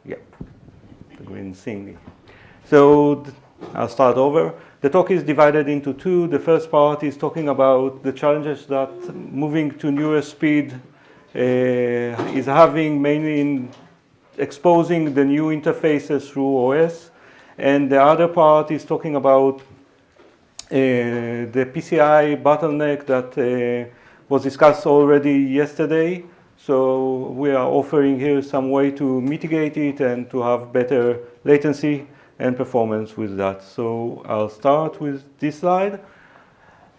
Yep, the green thing. So I'll start over. The talk is divided into two. The first part is talking about the challenges that moving to newer speed is having, mainly in exposing the new interfaces through OS. And the other part is talking about the PCI bottleneck that was discussed already yesterday. So we are offering here some way to mitigate it and to have better latency and performance with that. So I'll start with this slide.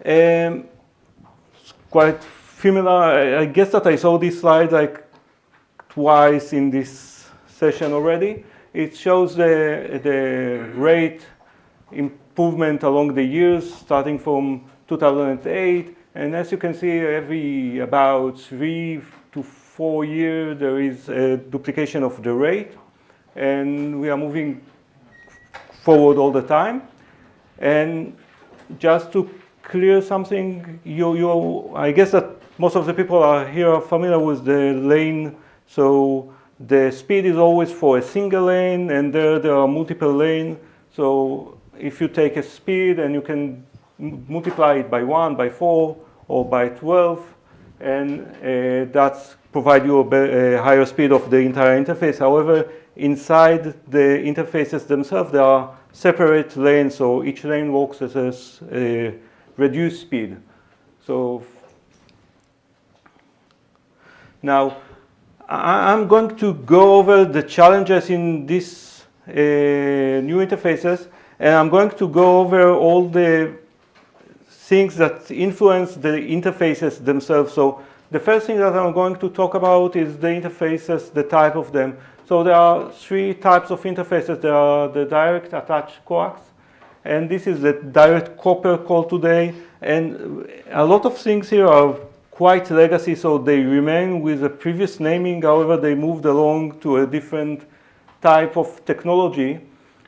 It's quite familiar. I guess that I saw this slide like twice in this session already. It shows the rate improvement along the years, starting from 2008. And as you can see, every about 3 to 4 years, there is a duplication of the rate. And we are moving forward all the time. And just to clear something, I guess that most of the people here are familiar with the lane. So the speed is always for a single lane, and there are multiple lanes. So if you take a speed and you can multiply it by 1, by 4, or by 12, and that's provide you a higher speed of the entire interface. However, inside the interfaces themselves, there are separate lanes, so each lane works as a reduced speed. So now I'm going to go over the challenges in these new interfaces, and I'm going to go over all the things that influence the interfaces themselves. So the first thing that I'm going to talk about is the interfaces, the type of them. So there are 3 types of interfaces. There are the direct attached coax, and this is the direct copper called today. And a lot of things here are quite legacy, so they remain with the previous naming. However, they moved along to a different type of technology.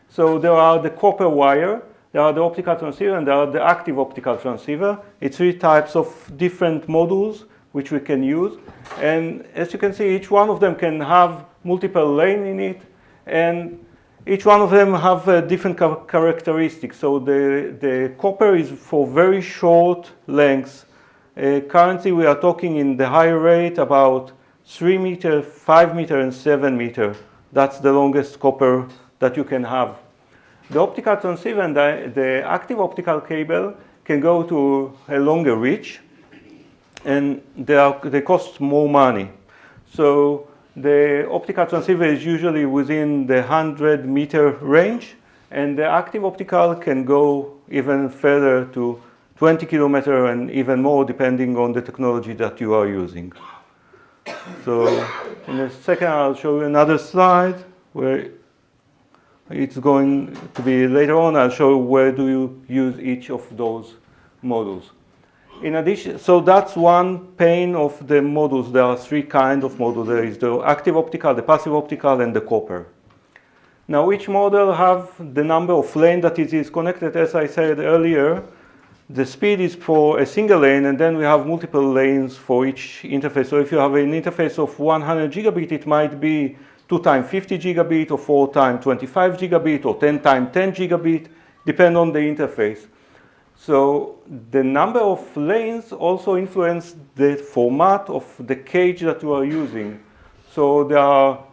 So there are the copper wire, there are the optical transceiver, and there are the active optical transceiver. It's 3 types of different modules which we can use. And as you can see, each one of them can have multiple lanes in it, and each one of them have different characteristics. So the copper is for very short lengths. Currently, we are talking in the high rate about 3 meter, 5 meter, and 7 meter. That's the longest copper that you can have. The optical transceiver and the active optical cable can go to a longer reach, and they cost more money. So the optical transceiver is usually within the 100-meter range, and the active optical can go even further to 20 kilometers and even more, depending on the technology that you are using. So in a second, I'll show you another slide where it's going to be later on. I'll show you where do you use each of those modules. In addition, so that's one pane of the modules. There are 3 kinds of modules. There is the active optical, the passive optical, and the copper. Now, each model have the number of lanes that it is connected. As I said earlier, the speed is for a single lane, and then we have multiple lanes for each interface. So if you have an interface of 100 gigabit, it might be 2 times 50 gigabit, or 4 times 25 gigabit, or 10 times 10 gigabit, depend on the interface. So the number of lanes also influence the format of the cage that you are using. So there are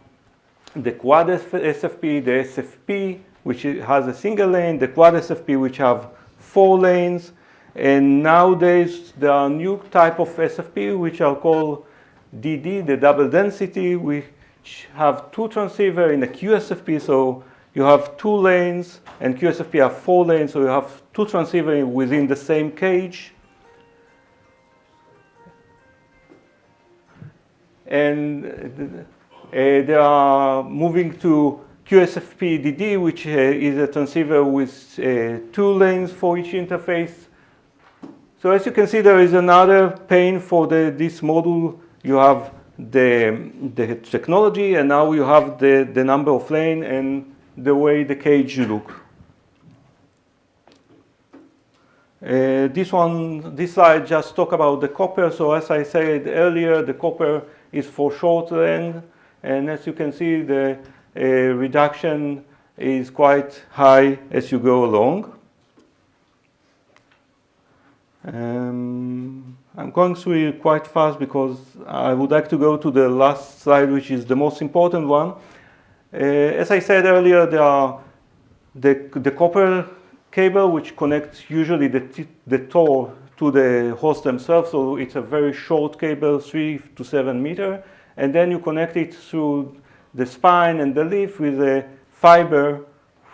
the quad SFP, the SFP, which has a single lane, the quad SFP, which have 4 lanes. And nowadays, there are new type of SFP, which are called DD, the double density, which have 2 transceivers in a QSFP. So you have 2 lanes, and QSFP have 4 lanes, so you have 2 transceivers within the same cage. And they are moving to QSFP-DD, which is a transceiver with 2 lanes for each interface. So as you can see, there is another pane for this module. You have the technology, and now you have the number of lane and the way the cage look. This slide just talk about the copper. So as I said earlier, the copper is for short length, and as you can see, the reduction is quite high as you go along. I'm going through it quite fast because I would like to go to the last slide, which is the most important one. As I said earlier, there are the copper cable, which connects usually the TOR to the host themselves. So it's a very short cable, 3 to 7 meters. And then you connect it through the spine and the leaf with a fiber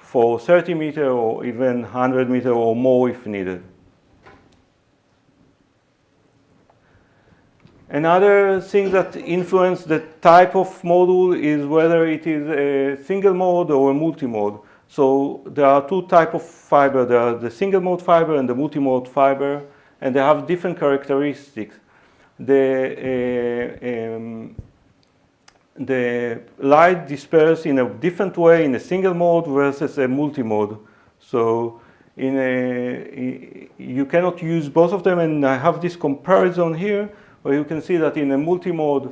for 30 meters or even 100 meters or more if needed. Another thing that influences the type of module is whether it is a single mode or a multi-mode. So there are two types of fiber. There are the single mode fiber and the multi-mode fiber, and they have different characteristics. The light disperses in a different way in a single mode versus a multi-mode. So you cannot use both of them, and I have this comparison here, where you can see that in a multi-mode,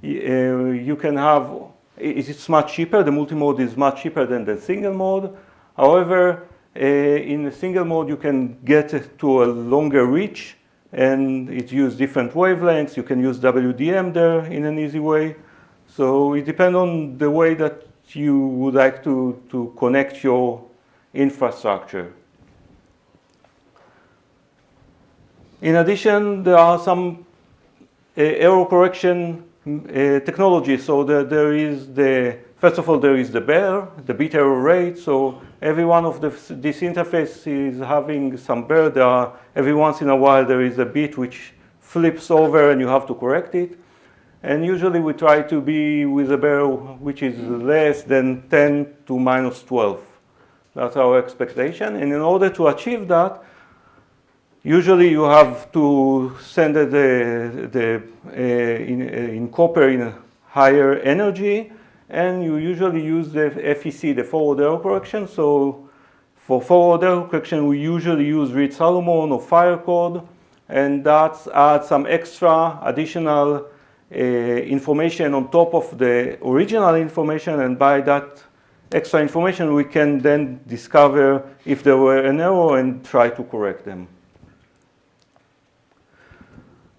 you can have, it's much cheaper. The multi-mode is much cheaper than the single mode. However, in a single mode, you can get to a longer reach, and it uses different wavelengths. You can use WDM there in an easy way. So it depends on the way that you would like to connect your infrastructure. In addition, there are some error correction technology. So there is first of all, there is the BER, the bit error rate. So every one of this interface is having some BER. Every once in a while, there is a bit which flips over and you have to correct it. And usually we try to be with a BER which is less than 10 to minus 12. That's our expectation. And in order to achieve that, usually you have to send it in copper in higher energy, and you usually use the FEC, the forward error correction. So for forward error correction, we usually use Reed-Solomon or Firecode, and that adds some extra additional information on top of the original information, and by that extra information, we can then discover if there were an error and try to correct them.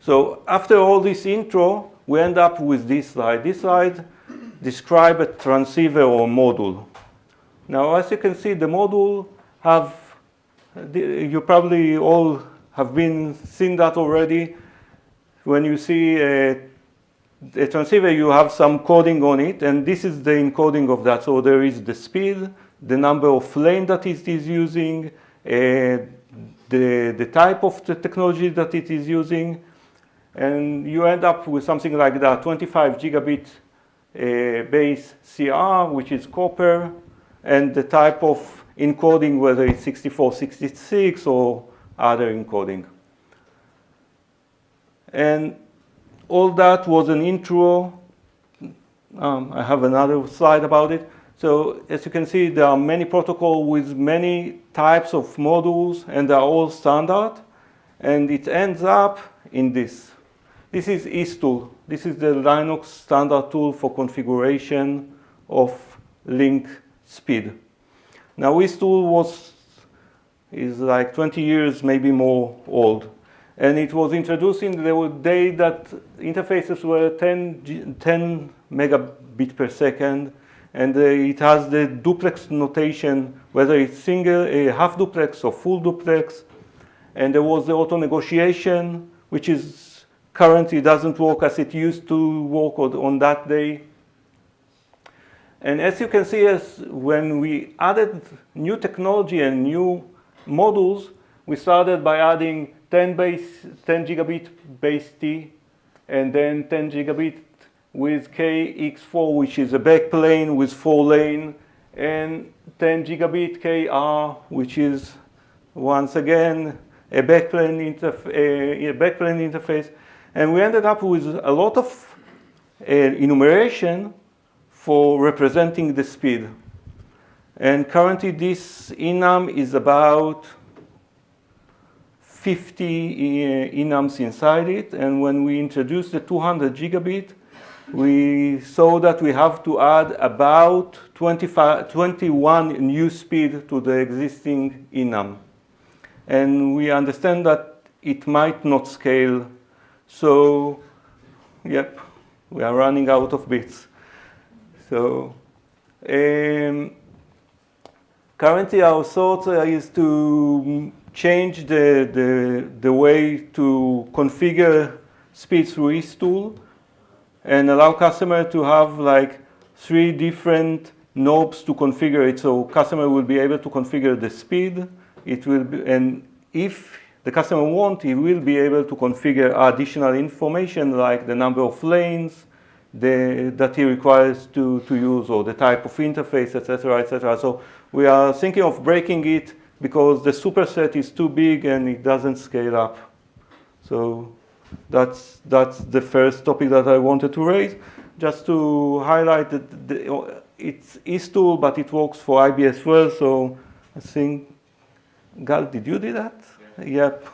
So after all this intro, we end up with this slide. This slide describes a transceiver or module. Now, as you can see, the module you probably all have seen that already. When you see a transceiver, you have some coding on it, and this is the encoding of that. So there is the speed, the number of lane that it is using, the type of the technology that it is using, and you end up with something like that, 25 gigabit base CR, which is copper, and the type of encoding, whether it's 6466 or other encoding. And all that was an intro. I have another slide about it. So as you can see, there are many protocols with many types of modules, and they're all standard. And it ends up in this. This is ISTool. This is the Linux standard tool for configuration of link speed. Now, ISTool is like 20 years, maybe more old. And it was introduced in the day that interfaces were 10 megabit per second. And it has the duplex notation, whether it's half duplex or full duplex. And there was the auto negotiation, which is currently doesn't work as it used to work on that day. And as you can see, when we added new technology and new modules, we started by adding 10 gigabit base T, and then 10 gigabit with KX4, which is a backplane with 4 lane, and 10 gigabit KR, which is once again a backplane interface. And we ended up with a lot of enumeration for representing the speed. And currently this enum is about 50 enums inside it. And when we introduced the 200 gigabit, we saw that we have to add about 21 new speed to the existing enum. And we understand that it might not scale. So, yep, we are running out of bits. So, currently our thought is to change the way to configure speed through EASTool and allow customer to have like 3 different knobs to configure it. So customer will be able to configure the speed. It will be, and if the customer wants, he will be able to configure additional information like the number of lanes that he requires to use, or the type of interface, etc., etc. So we are thinking of breaking it because the superset is too big and it doesn't scale up. So that's the first topic that I wanted to raise, just to highlight that it's EASTool, but it works for IB as well. So I think, Gal, did you do that? Yeah. Yep.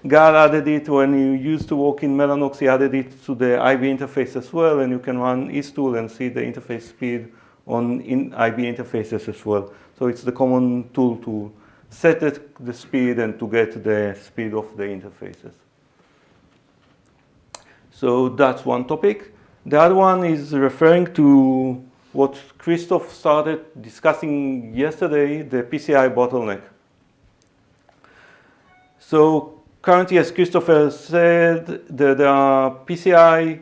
Gal added it when he used to work in Mellanox. He added it to the IB interface as well, and you can run EASTool and see the interface speed on IB interfaces as well. So it's the common tool to set the speed and to get the speed of the interfaces. So that's one topic. The other one is referring to what Christoph started discussing yesterday, the PCI bottleneck. So currently, as Christopher said, the PCI,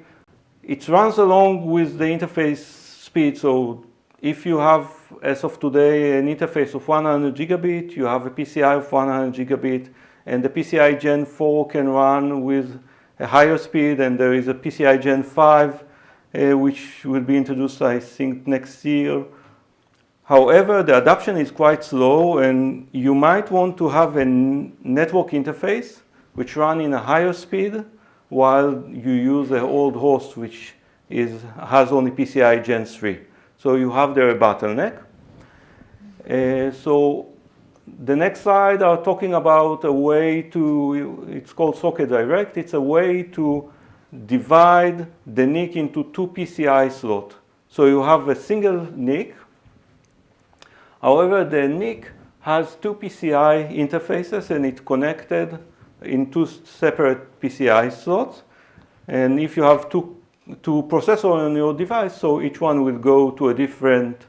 it runs along with the interface speed. So if you have, as of today, an interface of 100 gigabit, you have a PCI of 100 gigabit, and the PCI Gen 4 can run with a higher speed, and there is a PCI Gen 5, which will be introduced, I think, next year. However, the adoption is quite slow, and you might want to have a network interface which runs in a higher speed while you use the old host, which has only PCI Gen 3. So you have there a bottleneck. So the next slide are talking about a way to, it's called Socket Direct. It's a way to divide the NIC into 2 PCI slots. So you have a single NIC. However, the NIC has 2 PCI interfaces, and it's connected in 2 separate PCI slots. And if you have two processors on your device, so each one will go to a different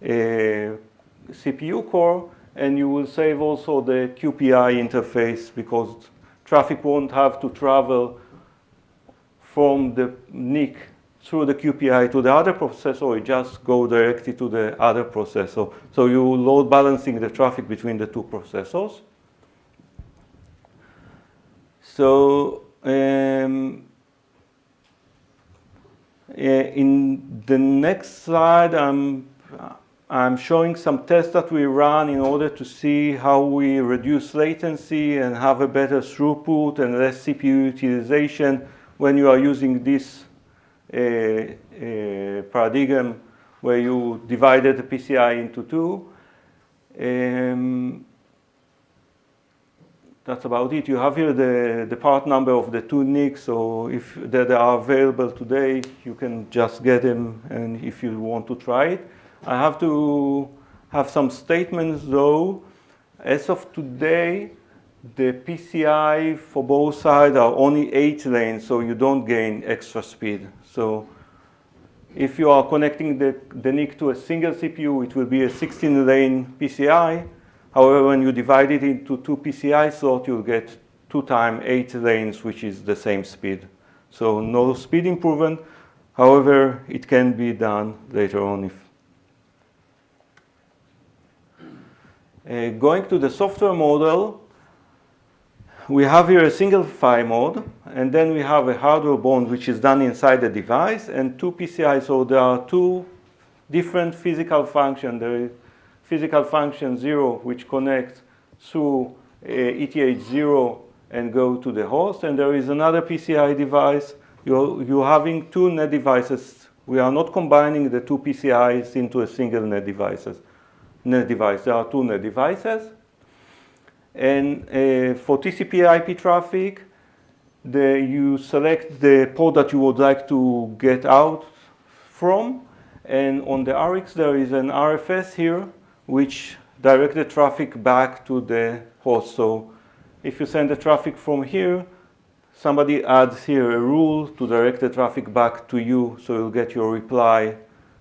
CPU core, and you will save also the QPI interface because traffic won't have to travel from the NIC through the QPI to the other processor. It just go directly to the other processor. So you load balancing the traffic between the 2 processors. So in the next slide, I'm showing some tests that we run in order to see how we reduce latency and have a better throughput and less CPU utilization when you are using this paradigm where you divided the PCI into 2. That's about it. You have here the part number of the 2 NICs, so if they are available today, you can just get them, and if you want to try it. I have to have some statements though. As of today, the PCI for both sides are only 8 lanes, so you don't gain extra speed. So if you are connecting the NIC to a single CPU, it will be a 16-lane PCI. However, when you divide it into 2 PCI slots, you'll get 2 times 8 lanes, which is the same speed. So no speed improvement. However, it can be done later on if. Going to the software model, we have here a single PHY mode, and then we have a hardware bond which is done inside the device, and 2 PCI. So there are 2 different physical functions. There is physical function 0, which connects through ETH0 and go to the host, and there is another PCI device you're having two NET devices. We are not combining the two PCIes into a single NET device. There are two NET devices. And for TCP/IP traffic, you select the port that you would like to get out from. And on the RX, there is an RFS here, which directs the traffic back to the host. So if you send the traffic from here, somebody adds here a rule to direct the traffic back to you, so you'll get your reply,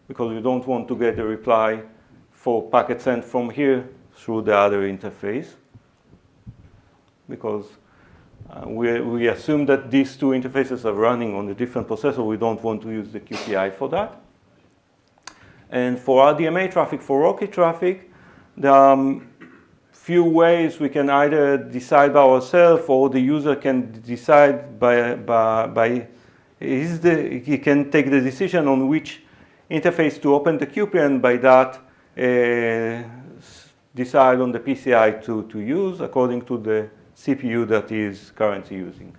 because you don't want to get a reply for packet sent from here through the other interface. Because we assume that these two interfaces are running on a different processor. We don't want to use the QPI for that. And for RDMA traffic, for Rocket traffic, there are few ways we can either decide by ourselves, or the user can decide he can take the decision on which interface to open the QPI, and by that decide on the PCI to use according to the CPU that he is currently using.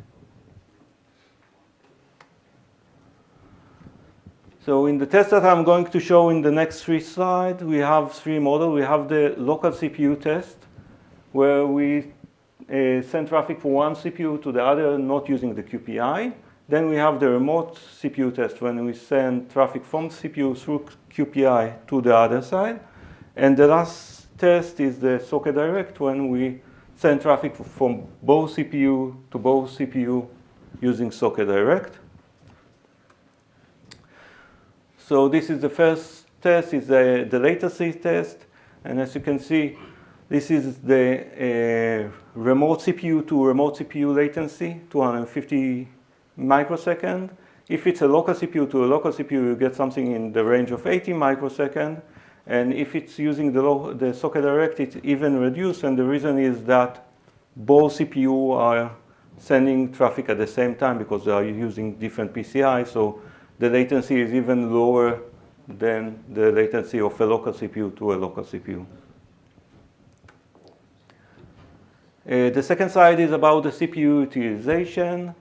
So in the test that I'm going to show in the next three slides, we have three models. We have the local CPU test, where we send traffic from one CPU to the other, not using the QPI. Then we have the remote CPU test, when we send traffic from CPU through QPI to the other side. And the last test is the socket direct, when we send traffic from both CPU to both CPU using socket direct. So this is the first test, is the latency test. And as you can see, this is the remote CPU to remote CPU latency, 250 microseconds. If it's a local CPU to a local CPU, you get something in the range of 80 microseconds. And if it's using the socket direct, it's even reduced. And the reason is that both CPU are sending traffic at the same time, because they are using different PCI. So the latency is even lower than the latency of a local CPU to a local CPU. The second slide is about the CPU utilization.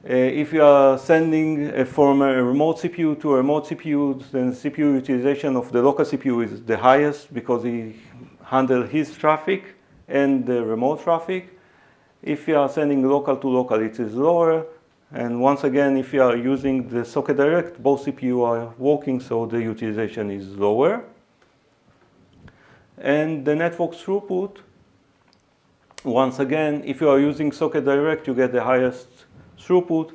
If you are sending from a remote CPU to a remote CPU, then the CPU utilization of the local CPU is the highest, because he handles his traffic and the remote traffic. If you are sending local to local, it is lower. And once again, if you are using the socket direct, both CPU are working, so the utilization is lower. And the network throughput, once again, if you are using socket direct, you get the highest throughput.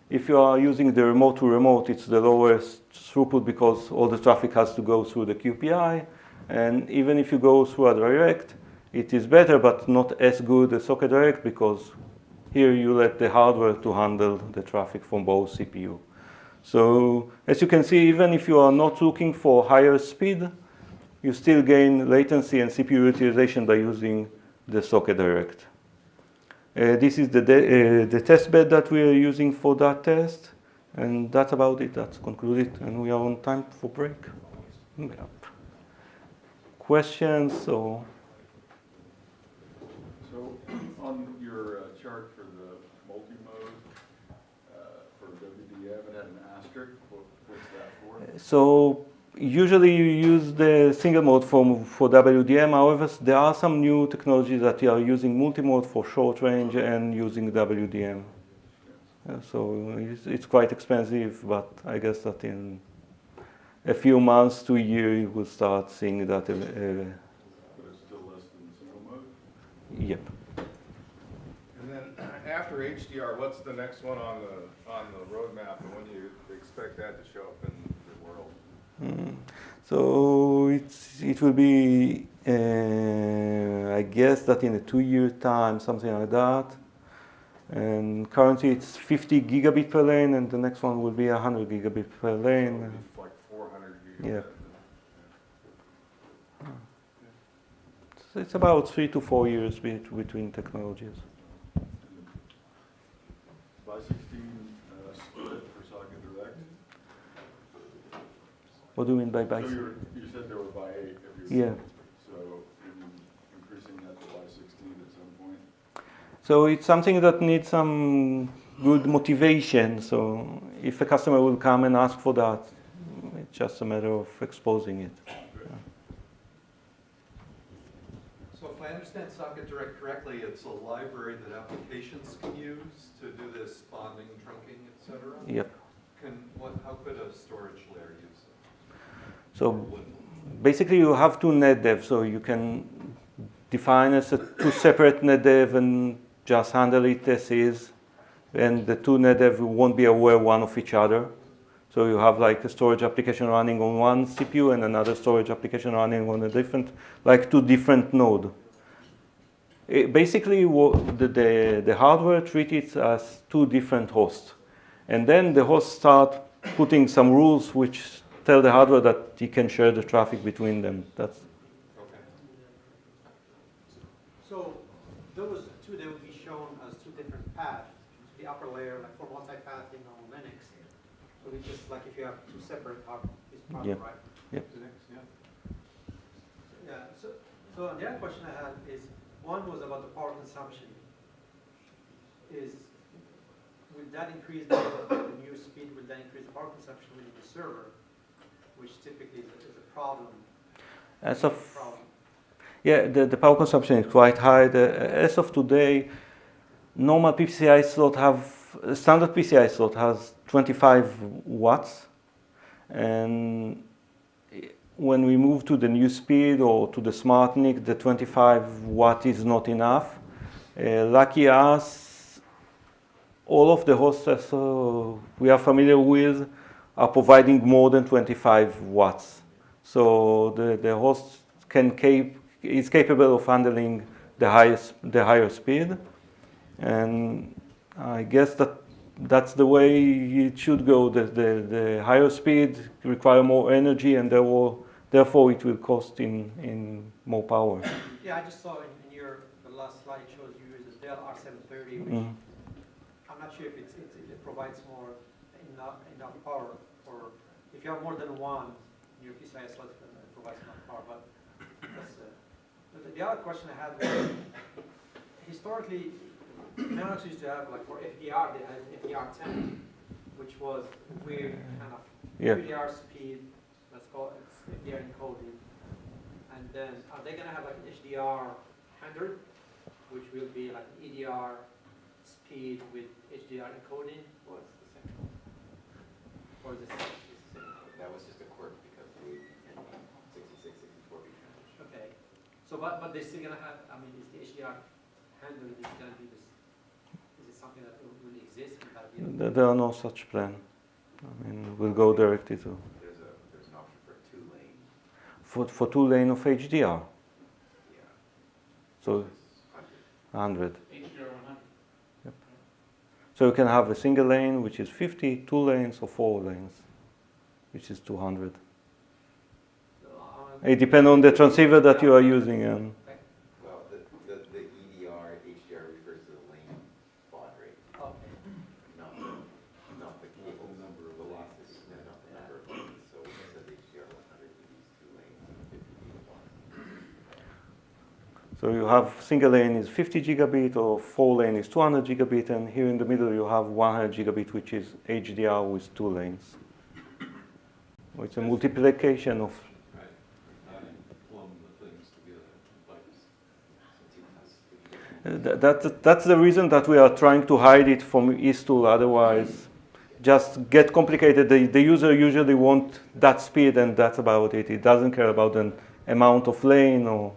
If you are using the remote to remote, it's the lowest throughput, because all the traffic has to go through the QPI. And even if you go through a direct, it is better, but not as good as socket direct, because here you let the hardware to handle the traffic from both CPU. So as you can see, even if you are not looking for higher speed, you still gain latency and CPU utilization by using the socket direct. This is the test bed that we are using for that test. And that's about it. That's concluded. And we are on time for break. Yep. Questions? Or? So on your chart for the multimode for WDM, it had an asterisk. What's that for? So usually you use the single mode for WDM. However, there are some new technologies that are using multimode for short range and using WDM. So it's quite expensive, but I guess that in a few months to a year you will start seeing that. But it's still less than single mode? Yep. And then after HDR, what's the next one on the roadmap, and when do you expect that to show up in the world? So it will be, I guess that in a 2-year time, something like that. And currently it's 50 gigabit per lane, and the next one will be 100 gigabit per lane. So like 400 gigabit. Yeah. So it's about 3 to 4 years between technologies. By 16 split for socket direct? What do you mean by So you said they were by 8 every Yeah. So you're increasing that to by 16 at some point? So it's something that needs some good motivation. So if a customer will come and ask for that, it's just a matter of exposing it. So if I understand Socket Direct correctly, it's a library that applications can use to do this bonding, trunking, etc.? Yep. How could a storage layer use it? So basically you have two NetDev, so you can define as two separate NetDev and just handle it as is. And the two NetDev won't be aware one of each other. So you have like a storage application running on one CPU and another storage application running on a different, like two different nodes. Basically, the hardware treats it as two different hosts. And then the hosts start putting some rules which tell the hardware that he can share the traffic between them. That's okay. So those two, they will be shown as two different paths. The upper layer, like for multipathing on Linux, so it's just like if you have two separate Yeah. right? Yep. Yeah. So the other question I had is, one was about the power consumption. Will that increase because of the new speed? Will that increase the power consumption within the server, which typically is a problem? as of yeah, the power consumption is quite high. As of today, normal PCI slot standard PCI slot has 25 watts, and when we move to the new speed or to the smart NIC, the 25 watt is not enough. Lucky us, all of the hosts we are familiar with are providing more than 25 watts. So the host is capable of handling the higher speed, and I guess that's the way it should go. The higher speed require more energy, and therefore it will cost in more power. Yeah, I just saw in the last slide it shows you use a Dell R730, which I'm not sure if it provides enough power for if you have more than one your PCI slot, it provides enough power. But the other question I had was, historically, Mellanox used to have, like for FDR, they had FDR10, which was weird kind of FDR speed. Let's call it FDR encoding. And then are they going to have like an HDR 100, which will be like an EDR speed with HDR encoding? Or it's the same? Or is it the same? That was just a quirk because we 66, 64 bit transition. Okay. So, but they're still going to have, I mean, is the HDR 100 is going to be this? Is it something that will exist? There are no such plan. I mean, we'll go directly to. There's an option for 2 lane. For 2 lane of HDR. Yeah. So 100. HDR 100. Yep. So you can have a single lane, which is 50, 2 lanes, or 4 lanes, which is 200. It depends on the transceiver that you are using. Well, the EDR, HDR refers to the lane baud rate, not the cable number of velocity, not the number of lanes. So when it says HDR 100, we use 2 lanes and 50 baud. So you have single lane is 50 gigabit, or 4 lane is 200 gigabit, and here in the middle you have 100 gigabit, which is HDR with 2 lanes. It's a multiplication of. That's the reason that we are trying to hide it from EastTool. Otherwise, just get complicated. The user usually wants that speed, and that's about it. It doesn't care about the amount of lane or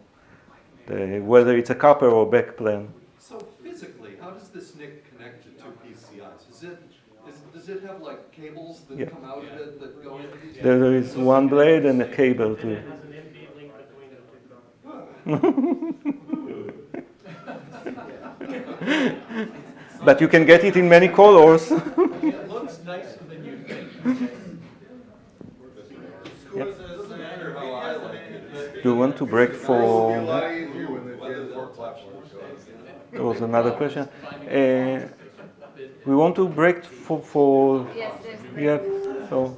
whether it's a copper or backplane. So physically, how does this NIC connect to 2 PCIs? Does it have like cables that come out of it that go into these? There is one blade and a cable too. It has an NP link between the two. But you can get it in many colors. It looks nicer than you think. Yep. Doesn't matter how I like it. Do you want to break It'll be a for? lot easier when the Gen 4 platform shows. There was another question. We want to break for Yes, yeah. So